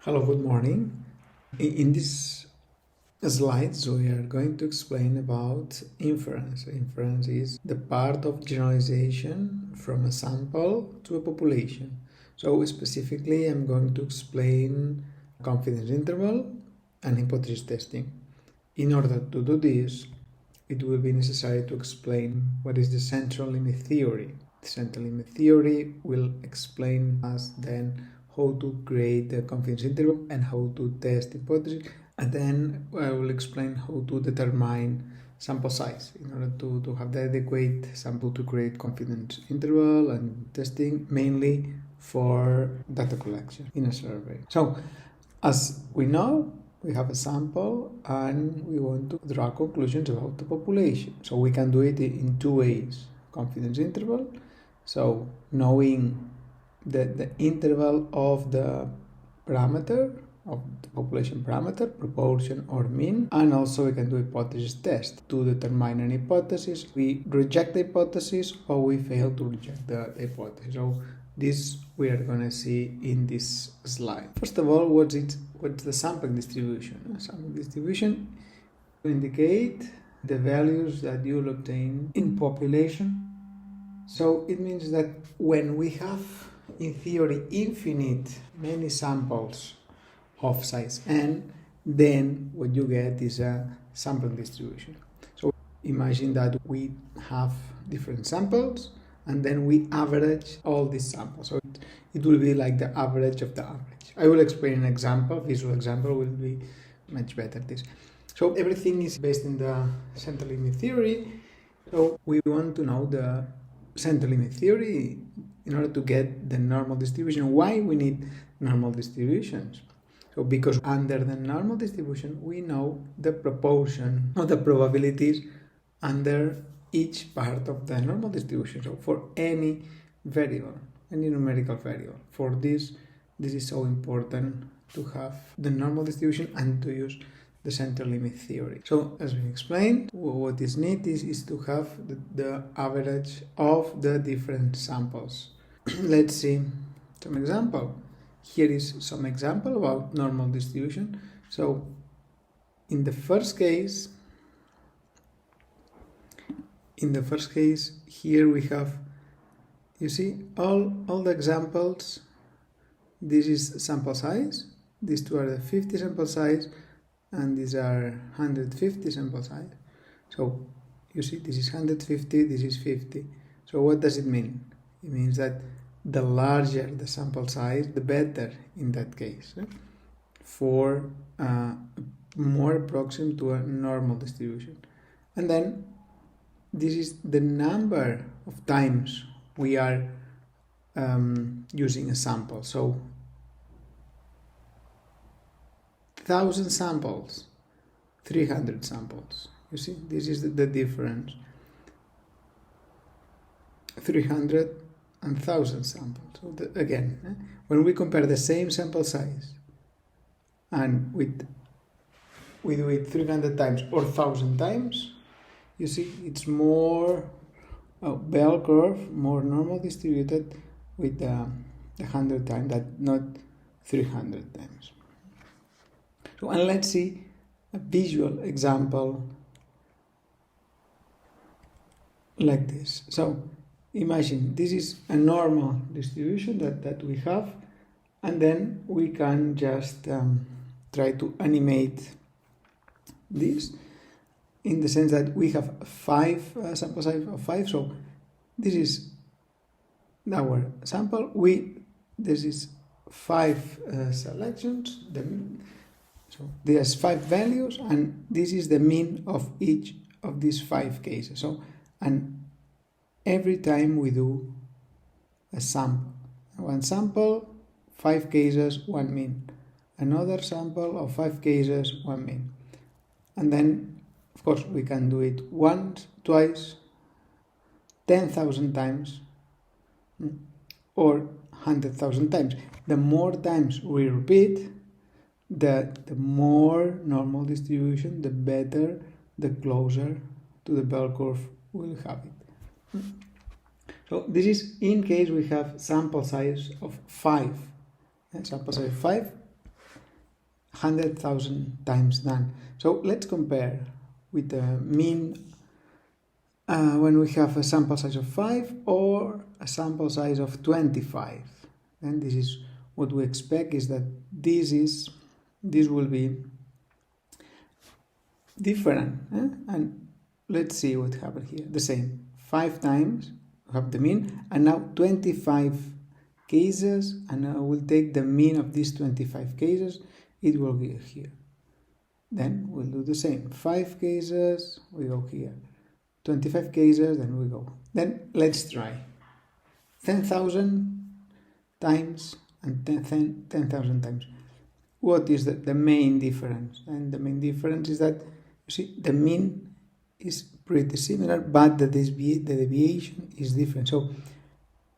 Hello, good morning. In this slides, we are going to explain about inference. Inference is the part of generalization from a sample to a population. So specifically, I'm going to explain confidence interval and hypothesis testing. In order to do this, it will be necessary to explain what is the central limit theory. The central limit theory will explain us then how to create the confidence interval and how to test hypothesis, and then I will explain how to determine sample size in order to have the adequate sample to create confidence interval and testing, mainly for data collection in a survey. So as we know, we have a sample and we want to draw conclusions about the population. So we can do it in two ways. Confidence interval, so knowing the interval of the parameter, of the population parameter, proportion or mean, and also we can do hypothesis test to determine an hypothesis. We reject the hypothesis or we fail to reject the hypothesis. So this we are going to see in this slide. First of all, what's the sampling distribution? Sampling distribution will indicate the values that you will obtain in population. So it means that when we have, in theory, many samples of size n, then what you get is a sampling distribution. So imagine that we have different samples and then we average all these samples. So it will be like the average of the average. I will explain an example. Visual example will be much better this. So everything is based in the central limit theory. So we want to know the central limit theory in order to get the normal distribution. Why we need normal distributions? So because under the normal distribution we know the proportion of the probabilities under each part of the normal distribution. So for any variable, any numerical variable, for this is so important to have the normal distribution and to use the central limit theory. So as we explained, what is needed is to have the average of the different samples. Let's see some example. Here is some example about normal distribution. So in the first case, here we have, you see, all the examples. This is sample size. These two are the 50 sample size, and these are 150 sample size. So you see, this is 150, this is 50. So what does it mean? It means that the larger the sample size, the better in that case, for more approximate to a normal distribution. And then this is the number of times we are using a sample. So 1,000 samples, 300 samples. You see, this is the difference. 300 and 1,000 samples. So again, when we compare the same sample size and we do it 300 times or 1,000 times, you see it's more bell curve, more normal distributed with the 100 times, that not 300 times. So, and let's see a visual example like this. So imagine this is a normal distribution that we have, and then we can just try to animate this in the sense that we have sample size of 5. So this is our sample. This is 5 selections. So there's 5 values, and this is the mean of each of these 5 cases. So, and every time we do a sample, one sample, 5 cases, one mean. Another sample of 5 cases, one mean. And then, of course, we can do it once, twice, 10,000 times, or 100,000 times. The more times we repeat, the more normal distribution, the better, the closer to the bell curve we'll have it. So this is in case we have sample size of 5. Sample size 5, 100,000 times done. So let's compare with the mean when we have a sample size of 5 or a sample size of 25. And this is what we expect, is that this will be different. And let's see what happened here. The same, 5 times we have the mean, and now 25 cases, and I will take the mean of these 25 cases. It will be here. Then we'll do the same, 5 cases, we go here, 25 cases, then we go. Then let's try 10,000 times and 10,000 times. What is the main difference? And the main difference is that, you see, the mean is pretty similar, but the deviation is different. So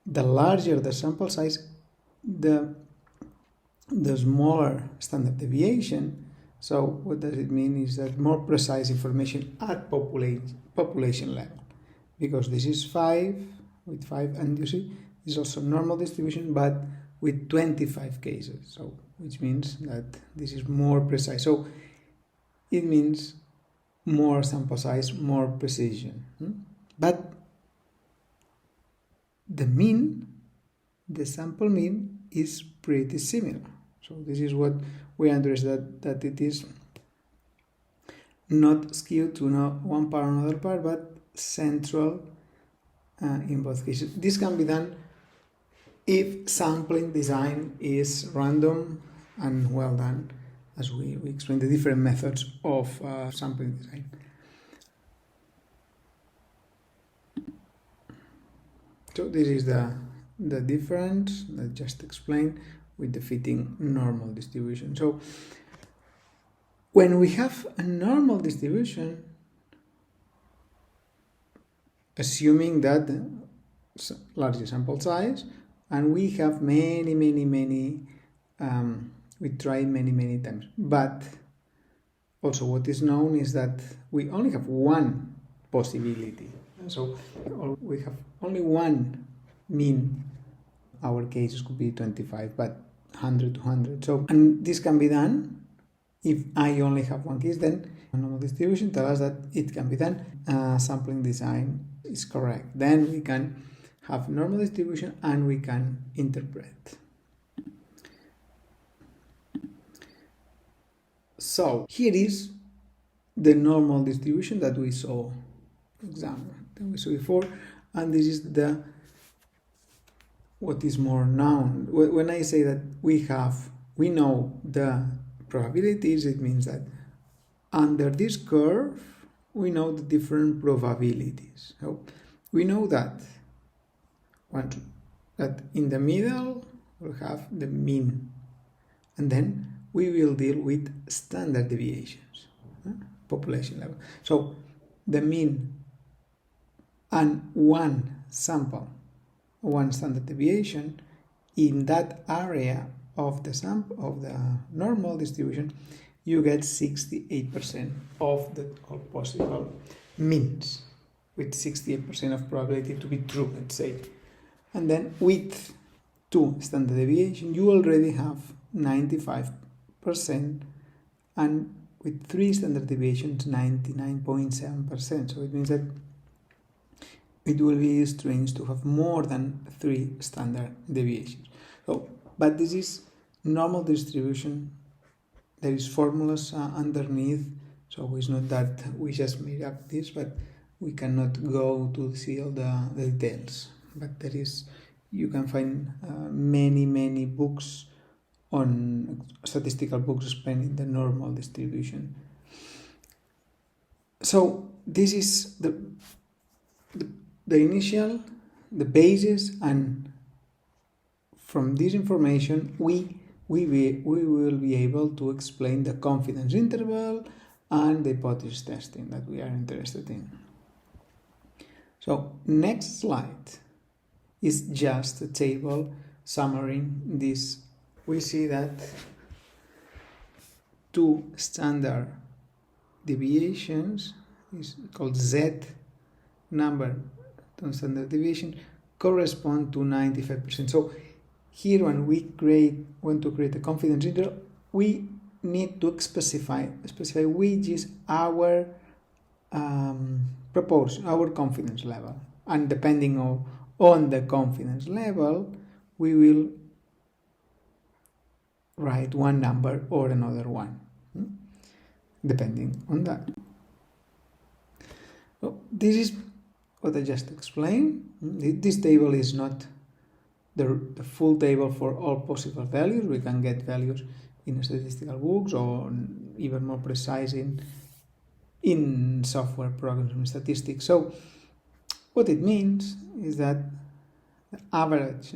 the larger the sample size, the smaller standard deviation. So what does it mean is that more precise information at population level, because this is 5 with 5, and you see this is also normal distribution but with 25 cases, so which means that this is more precise. So it means more sample size, more precision. But the mean, the sample mean, is pretty similar. So this is what we understand, that it is not skewed to one part or another part, but central in both cases. This can be done if sampling design is random and well done, as we explained the different methods of sampling design. So this is the difference that I just explained with the fitting normal distribution. So when we have a normal distribution, assuming that larger sample size, and we have many, we try many times. But also what is known is that we only have one possibility. So we have only one mean. Our cases could be 25, but 100 to 100. So, and this can be done if I only have one case. Then a normal distribution tells us that it can be done. Sampling design is correct. Then we can have normal distribution and we can interpret. So here is the normal distribution that we saw, for example, that we saw before, and this is what is more known. When I say that we know the probabilities, it means that under this curve we know the different probabilities. So we know that in the middle we'll have the mean, and then we will deal with standard deviations, population level. So the mean and one sample, one standard deviation in that area of the normal distribution, you get 68% of the all possible means, with 68% of probability to be true, let's say. And then with 2 standard deviation, you already have 95%, and with 3 standard deviations, 99.7%. So it means that it will be strange to have more than 3 standard deviations. So, but this is normal distribution. There is formulas underneath, so it's not that we just made up this, but we cannot go to see all the details. But there is, you can find many books on statistical books explaining the normal distribution. So this is the initial, the basis, and from this information we will be able to explain the confidence interval and the hypothesis testing that we are interested in. So next slide is just a table summarizing this. We see that 2 standard deviations is called Z number, standard deviation, correspond to 95%. So here when we want to create a confidence interval, we need to specify which is our proportion, our confidence level, and depending on the confidence level, we will write one number or another one, depending on that. So this is what I just explained. This table is not the full table for all possible values. We can get values in statistical books or even more precise in software programs and statistics. So what it means is that the average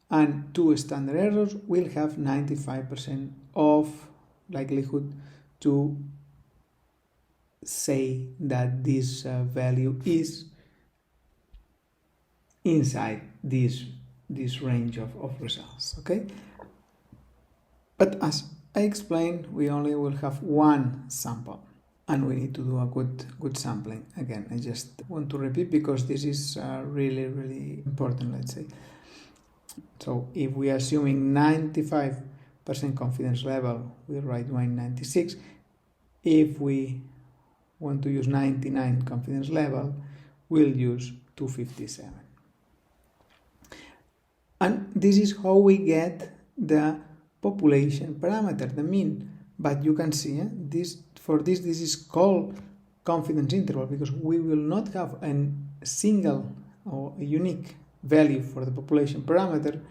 and two standard errors will have 95% of likelihood to say that this value is inside this range of results, okay? But as I explained, we only will have one sample, and we need to do a good sampling. Again, I just want to repeat because this is really important, let's say. So if we are assuming 95% confidence level, we write 196. If we want to use 99 confidence level, we'll use 257. And this is how we get the population parameter, the mean. But you can see this is called confidence interval, because we will not have a single or a unique value for the population parameter,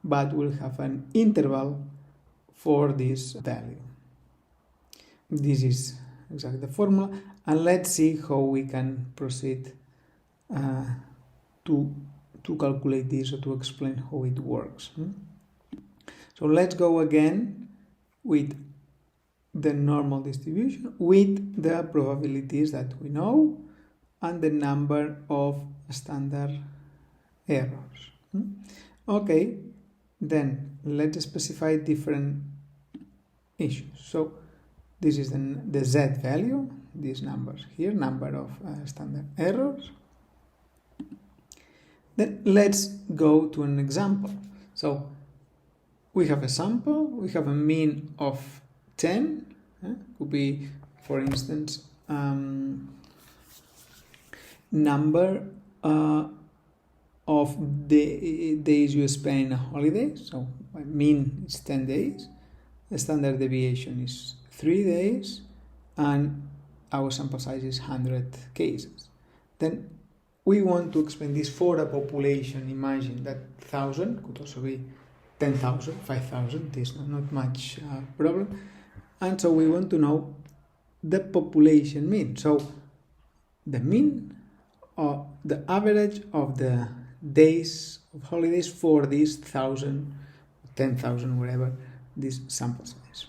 but we'll have an interval for this value. This is exactly the formula, and let's see how we can proceed to calculate this or to explain how it works. So let's go again with the normal distribution with the probabilities that we know and the number of standard errors. Okay, then let's specify different issues. So this is the Z value, these numbers here, number of standard errors. Then let's go to an example. So we have a sample, we have a mean of 10, could be, for instance, number of the days you spend in a holiday. So mean is 10 days, the standard deviation is 3 days, and our sample size is 100 cases. Then we want to explain this for a population. Imagine that 1,000 could also be 10,000, 5,000, this is not much problem. And so we want to know the population mean. So the mean, or the average of the days of holidays for these 1,000, 10,000, whatever, this sample size.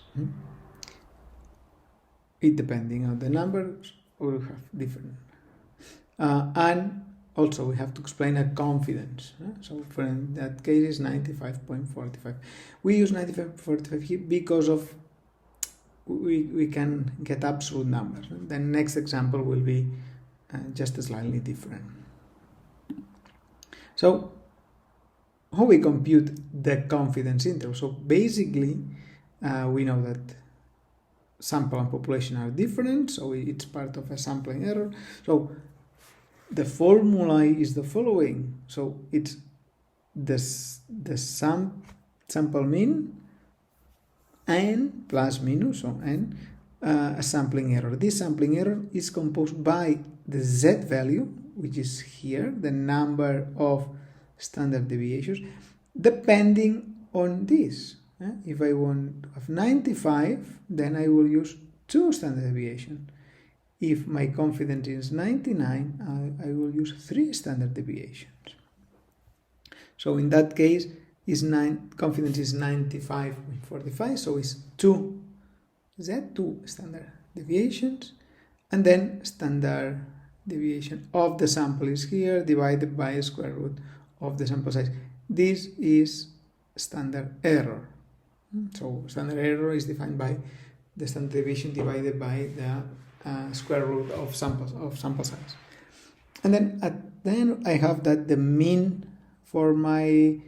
It depending on the numbers, we will have different. And also we have to explain a confidence. So for in that case is 95.45. We use 95.45 here because of we can get absolute numbers. The next example will be just slightly different. So how we compute the confidence interval? So basically we know that sample and population are different, so it's part of a sampling error. So the formula is the following. So it's the sample mean n plus minus, so n, a sampling error. This sampling error is composed by the z value, which is here, the number of standard deviations, depending on this. If I want to have 95, then I will use 2 standard deviations. If my confidence is 99, I will use 3 standard deviations. So in that case, confidence is 95.45, so it's 2 standard deviations, and then standard deviation of the sample is here, divided by square root of the sample size. This is standard error. So standard error is defined by the standard deviation divided by the square root of sample size. And then at the end I have that the mean for my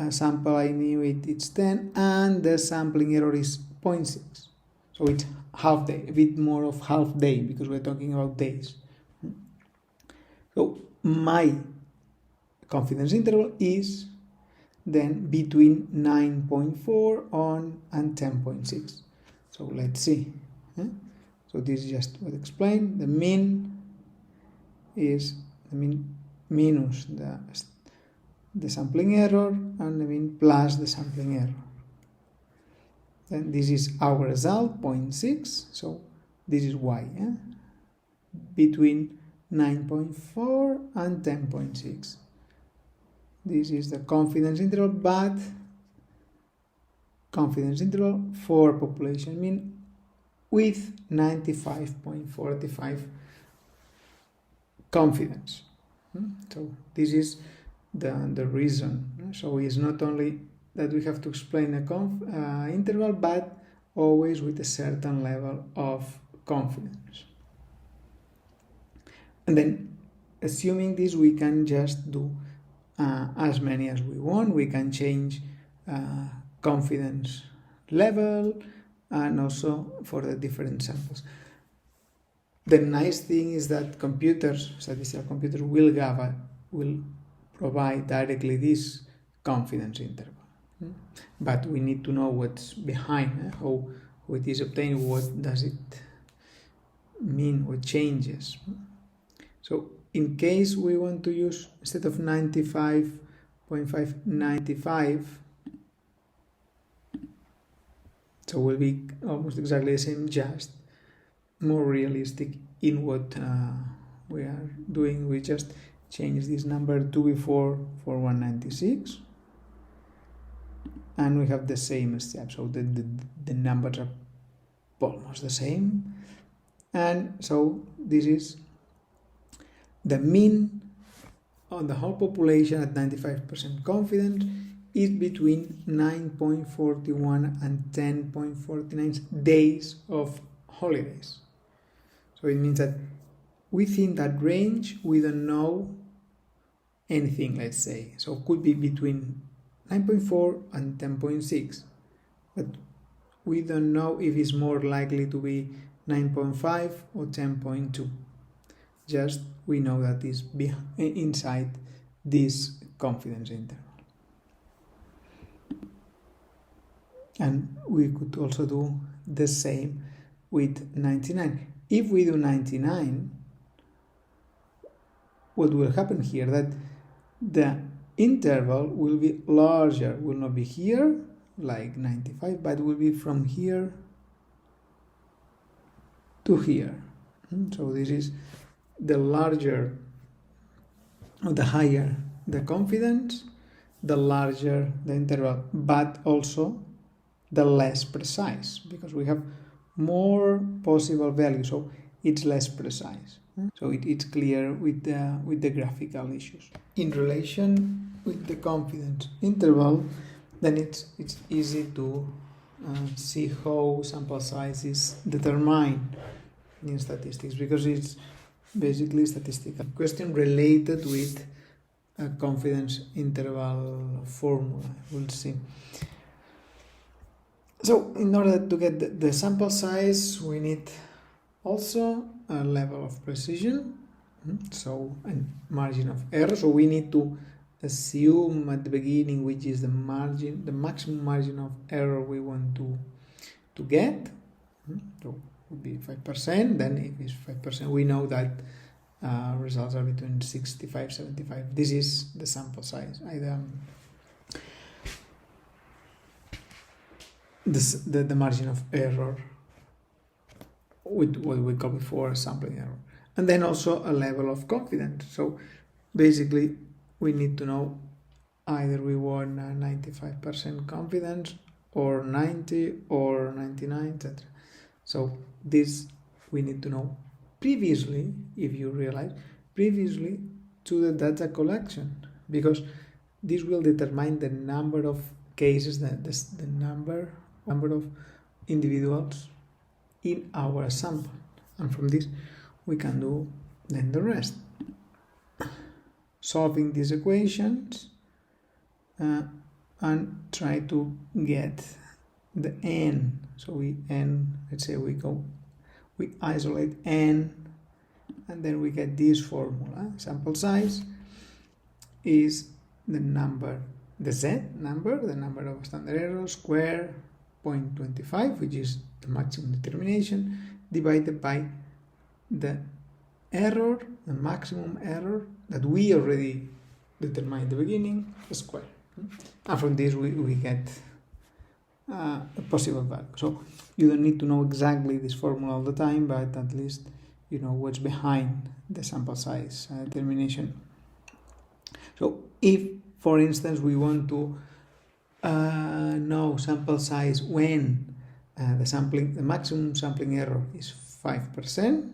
sample, I knew it's 10, and the sampling error is 0.6. So it's half day, a bit more of half day, because we're talking about days. So my confidence interval is then between 9.4 on and 10.6. So let's see. So this is just what I explained. The mean is the mean minus the sampling error, and the mean plus the sampling error. Then this is our result, 0.6. So this is y, between 9.4 and 10.6. This is the confidence interval, but confidence interval for population mean with 95.45 confidence. So this is the reason. So it's not only that we have to explain a interval, but always with a certain level of confidence. And then, assuming this, we can just do as many as we want. We can change confidence level, and also for the different samples. The nice thing is that statistical computers will provide directly this confidence interval. But we need to know what's behind, how it is obtained, what does it mean, what changes. So in case we want to use, instead of 95.5, 95, so will be almost exactly the same, just more realistic in what we are doing. We just change this number 2 before for 196, and we have the same step, so the numbers are almost the same. And so this is the mean on the whole population at 95% confidence is between 9.41 and 10.49 days of holidays. So it means that within that range we don't know anything, let's say. So it could be between 9.4 and 10.6, but we don't know if it's more likely to be 9.5 or 10.2. Just we know that is inside this confidence interval. And we could also do the same with 99. If we do 99, what will happen here? That the interval will be larger, will not be here like 95, but will be from here to here. So this is the larger or the higher the confidence, the larger the interval, but also the less precise, because we have more possible values, so it's less precise. So it's clear with the graphical issues. In relation with the confidence interval, then it's easy to see how sample size is determined in statistics, because it's basically statistical question related with a confidence interval formula. We'll see. So in order to get the sample size, we need also a level of precision, so a margin of error. So we need to assume at the beginning which is the maximum margin of error we want to get. So it would be 5%. Then if it's 5%, we know that results are between 65-75. This is the sample size. The margin of error with what we call before sampling error, and then also a level of confidence. So basically we need to know either we want 95% confidence or 90 or 99, etc. So this we need to know previously, if you realize, previously to the data collection, because this will determine the number of cases, the number of individuals in our sample, and from this we can do then the rest, solving these equations and try to get the n So we n, let's say we isolate n, and then we get this formula. Sample size is the number, the z number, the number of standard errors, square 0.25, which is the maximum determination, divided by the error, the maximum error that we already determined at the beginning, the square. And from this we get a possible value. So you don't need to know exactly this formula all the time, but at least you know what's behind the sample size determination. So if, for instance, we want to know sample size when the maximum sampling error is 5%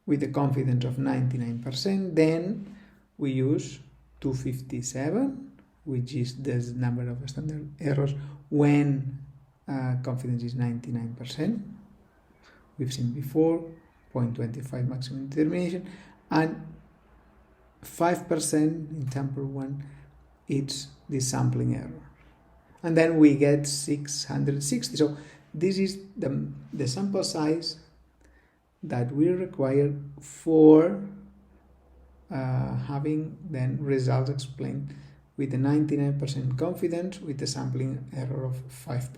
with a confidence of 99%, then we use 257, which is the number of standard errors when confidence is 99%. We've seen before 0.25 maximum determination, and 5% in sample 1, it's the sampling error. And then we get 660. So this is the sample size that we require for having then results explained with the 99% confidence with the sampling error of 5%.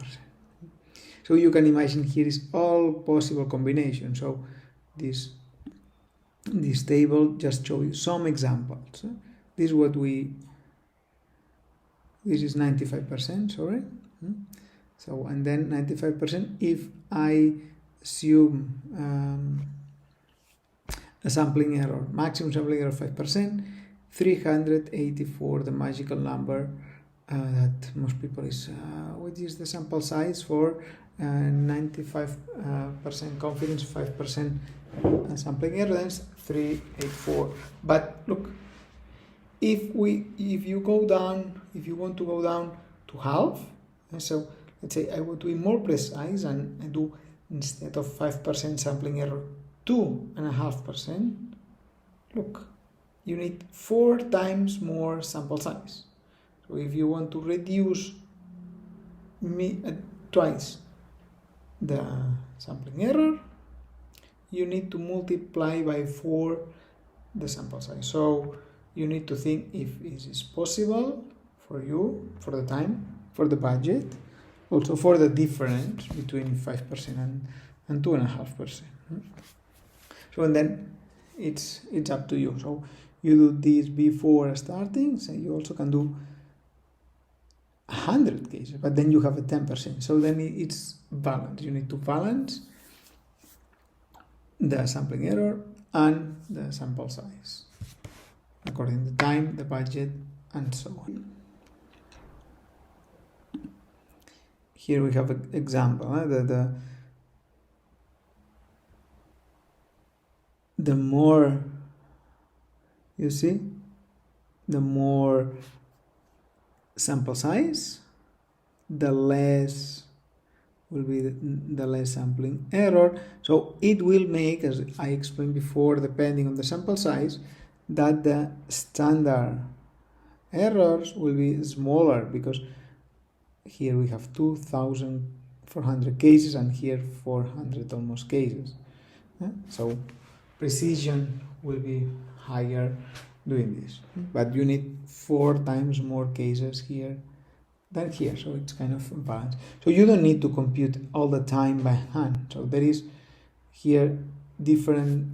So you can imagine here is all possible combinations. So this table just shows you some examples. This is 95%, sorry. So, and then 95%, if I assume a sampling error, maximum sampling error of 5%, 384, the magical number that most people is, what is the sample size for 95% confidence, 5% sampling error, then 384. But look, if you want to go down to half, so let's say I want to be more precise and I do, instead of 5% sampling error, 2.5%, look, you need 4 times more sample size. So if you want to reduce twice the sampling error, you need to multiply by 4 the sample size. So you need to think if it is possible for you, for the time, for the budget, also for the difference between 5% and 2.5%. So, and then it's up to you. So you do this before starting, so you also can do 100 cases, but then you have a 10%. So then it's balanced. You need to balance the sampling error and the sample size according to the time, the budget, and so on. Here we have an example. The more you see, the more sample size, the less will be the less sampling error. So it will make, as I explained before, depending on the sample size, that the standard errors will be smaller, because here we have 2,400 cases and here 400 almost cases. So precision will be higher doing this, but you need 4 times more cases here than here, so it's kind of balanced. So you don't need to compute all the time by hand. So there is here different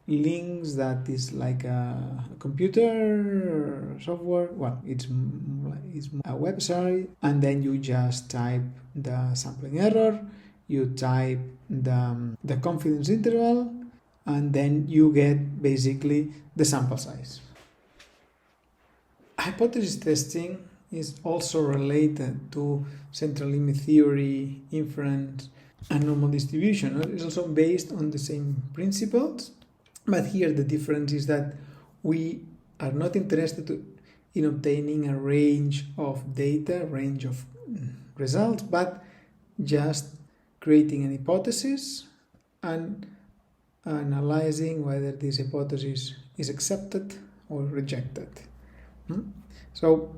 links that is like a computer software. Well, it's a website, and then you just type the sampling error, you type the confidence interval, and then you get basically the sample size. Hypothesis testing is also related to central limit theory, inference, and normal distribution. It's also based on the same principles, but here the difference is that we are not interested in obtaining a range of data, range of results, but just creating an hypothesis and analyzing whether this hypothesis is accepted or rejected. So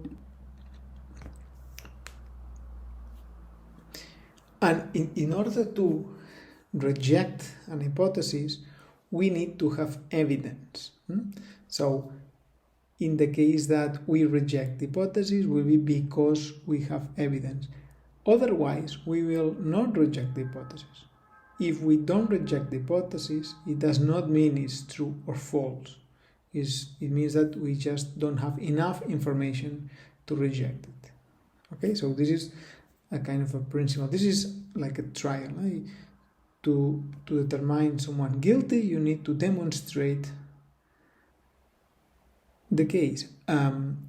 And in order to reject an hypothesis, we need to have evidence. So in the case that we reject the hypothesis, will be because we have evidence. Otherwise, we will not reject the hypothesis. If we don't reject the hypothesis, it does not mean it's true or false. It means that we just don't have enough information to reject it. Okay, so this is a kind of a principle. This is like a trial. To determine someone guilty, you need to demonstrate the case.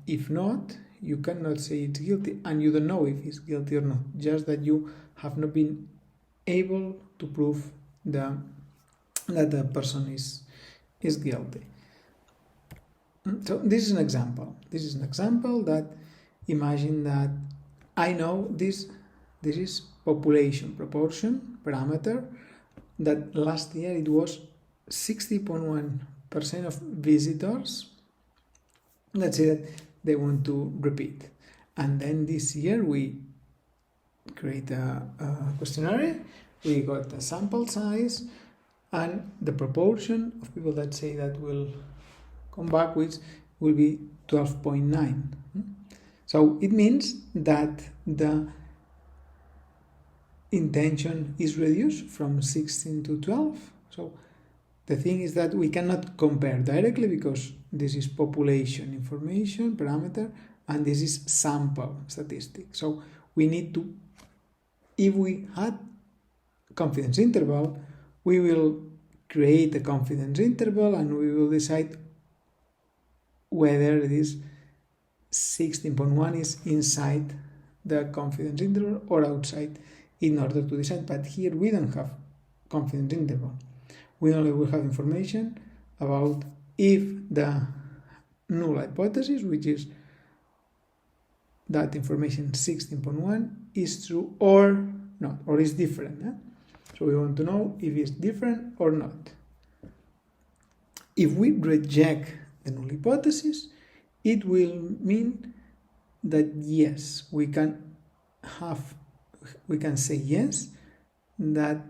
If not, you cannot say it's guilty, and you don't know if it's guilty or not. Just that you have not been able to prove that the person is guilty. So this is an example. This is an example that imagine that I know this is population proportion parameter, that last year it was 60.1% of visitors. Let's say that they want to repeat. And then this year we create a questionnaire, we got a sample size, and the proportion of people that say that will come back with will be 12.9. So it means that the intention is reduced from 16 to 12. So the thing is that we cannot compare directly because this is population information parameter and this is sample statistic. So we need to, if we had confidence interval, we will create a confidence interval and we will decide whether this 16.1 is inside the confidence interval or outside in order to decide. But here we don't have confidence interval. We only will have information about if the null hypothesis, which is that information 16.1, is true or not, or is different. So we want to know if it's different or not. If we reject the null hypothesis, it will mean that yes, we can say yes, that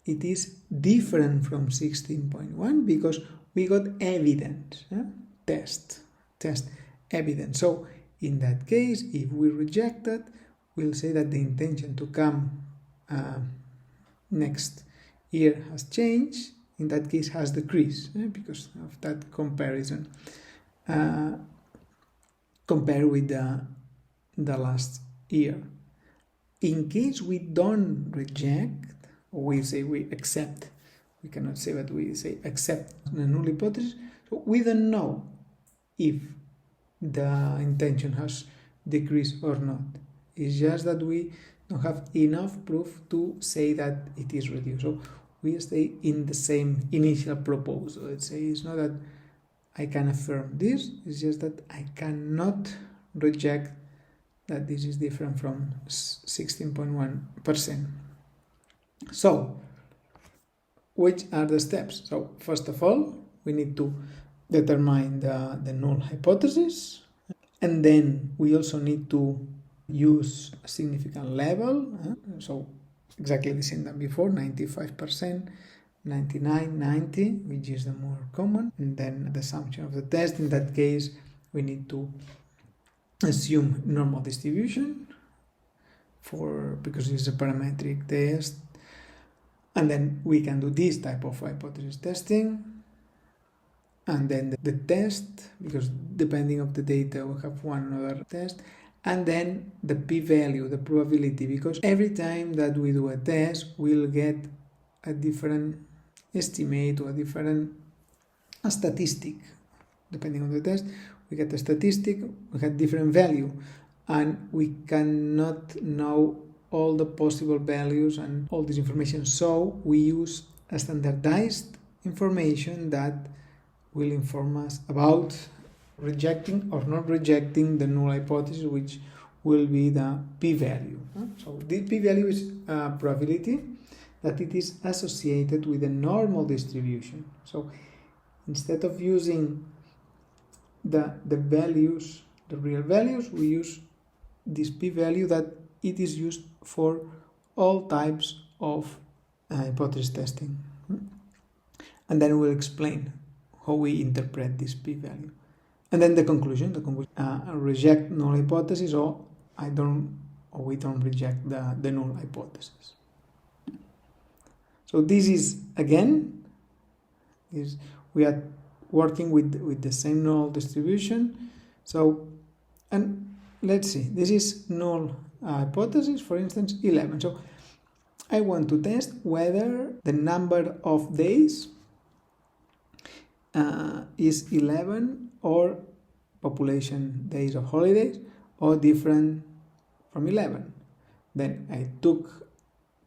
it is different from 16.1 because we got evidence, test evidence. So in that case, if we reject that, we'll say that the intention to come next year has changed. In that case, has decreased because of that comparison. Compare with the last year. In case we don't reject, or we say we accept, we cannot say that we say accept the null hypothesis, so we don't know if the intention has decreased or not. It's just that we don't have enough proof to say that it is reduced. So we stay in the same initial proposal. Let's say it's not that I can affirm this, it's just that I cannot reject that this is different from 16.1%. So, which are the steps? So, first of all, we need to determine the null hypothesis, and then we also need to use a significant level. So, exactly the same than before, 95%. 99, 90, which is the more common, and then the assumption of the test. In that case, we need to assume normal distribution because it's a parametric test, and then we can do this type of hypothesis testing, and then the test, because depending on the data we have one other test, and then the p-value, the probability, because every time that we do a test we'll get a different estimate or a statistic. Depending on the test, we get a statistic, we get different value, and we cannot know all the possible values and all this information. So we use a standardized information that will inform us about rejecting or not rejecting the null hypothesis, which will be the p-value. So the p-value is a probability that it is associated with a normal distribution. So instead of using the values, the real values, we use this p-value that it is used for all types of hypothesis testing. And then we'll explain how we interpret this p-value. And then the conclusion, reject null hypothesis, or we don't reject the null hypothesis. So this is, again, we are working with the same null distribution. So, and let's see, this is null hypothesis, for instance, 11. So I want to test whether the number of days is 11 or population days of holidays or different from 11. Then I took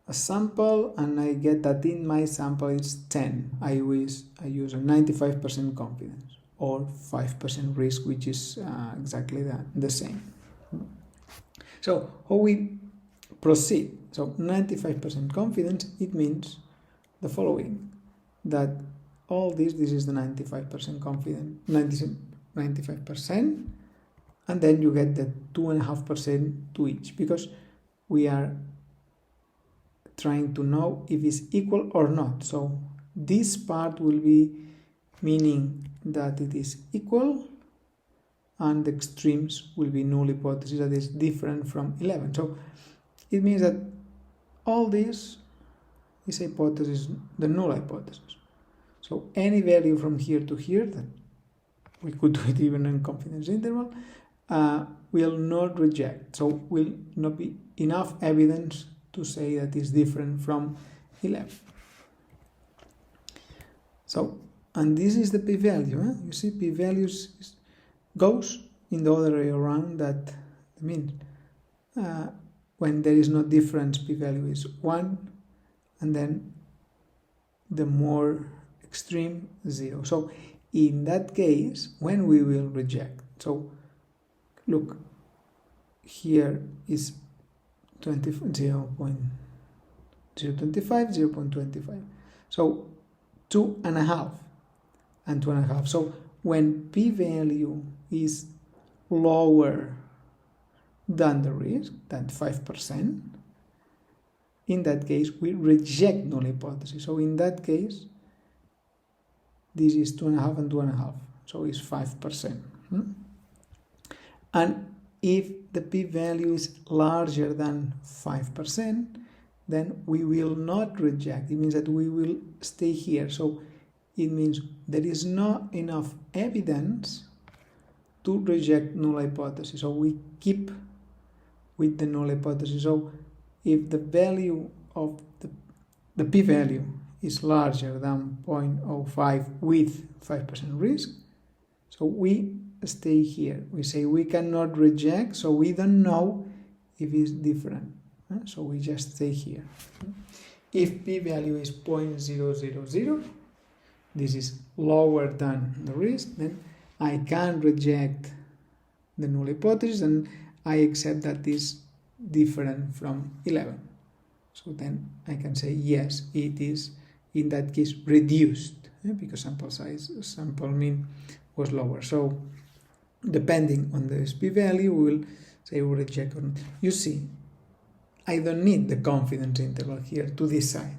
a sample and I get that in my sample it's 10. I use a 95% confidence or 5% risk, which is exactly the same. So how we proceed? So 95% confidence, it means the following, that all this is the 95% confidence, 95%, and then you get the 2.5% to each, because we are trying to know if it's equal or not. So this part will be meaning that it is equal, and the extremes will be null hypothesis that is different from 11. So it means that all this is hypothesis, the null hypothesis. So any value from here to here, that we could do it even in confidence interval, will not reject. So will not be enough evidence to say that is different from 11. So, and this is the p-value. You see, p-values goes in the other way around. That means when there is no difference, p-value is 1, and then the more extreme, 0. So in that case, when we will reject, so look, here is 0.025, 0.25. So 2.5 and 2.5. So when p-value is lower than the risk, than 5%, in that case we reject null hypothesis. So in that case, this is 2.5 and 2.5, so it's 5%. And if the p-value is larger than 5%, then we will not reject. It means that we will stay here. So it means there is not enough evidence to reject null hypothesis. So we keep with the null hypothesis. So if the value of the p-value is larger than 0.05 with 5% risk, so we stay here. We say we cannot reject, so we don't know if it's different. So we just stay here. If p-value is 0.000, this is lower than the risk, then I can reject the null hypothesis and I accept that is different from 11. So then I can say yes, it is in that case reduced, because sample mean was lower. So depending on this p-value, we will say we reject or not. You see, I don't need the confidence interval here to decide.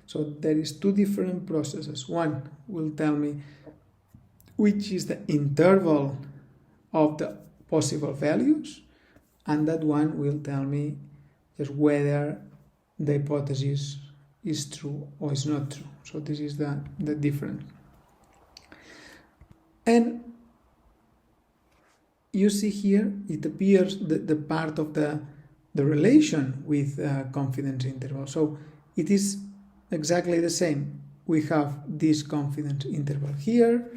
So there is two different processes. One will tell me which is the interval of the possible values, and that one will tell me just whether the hypothesis is true or is not true. So this is the difference. And you see here, it appears the part of the relation with confidence interval. So it is exactly the same. We have this confidence interval here,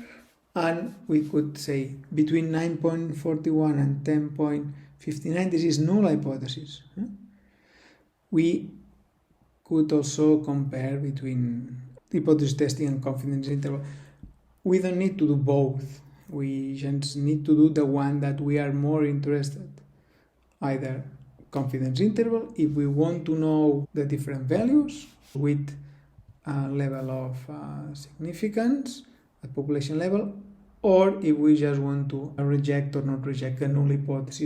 and we could say between 9.41 and 10.59, this is null hypothesis. We could also compare between hypothesis testing and confidence interval. We don't need to do both. We just need to do the one that we are more interested. Either confidence interval, if we want to know the different values with a level of significance at population level, or if we just want to reject or not reject the null hypothesis.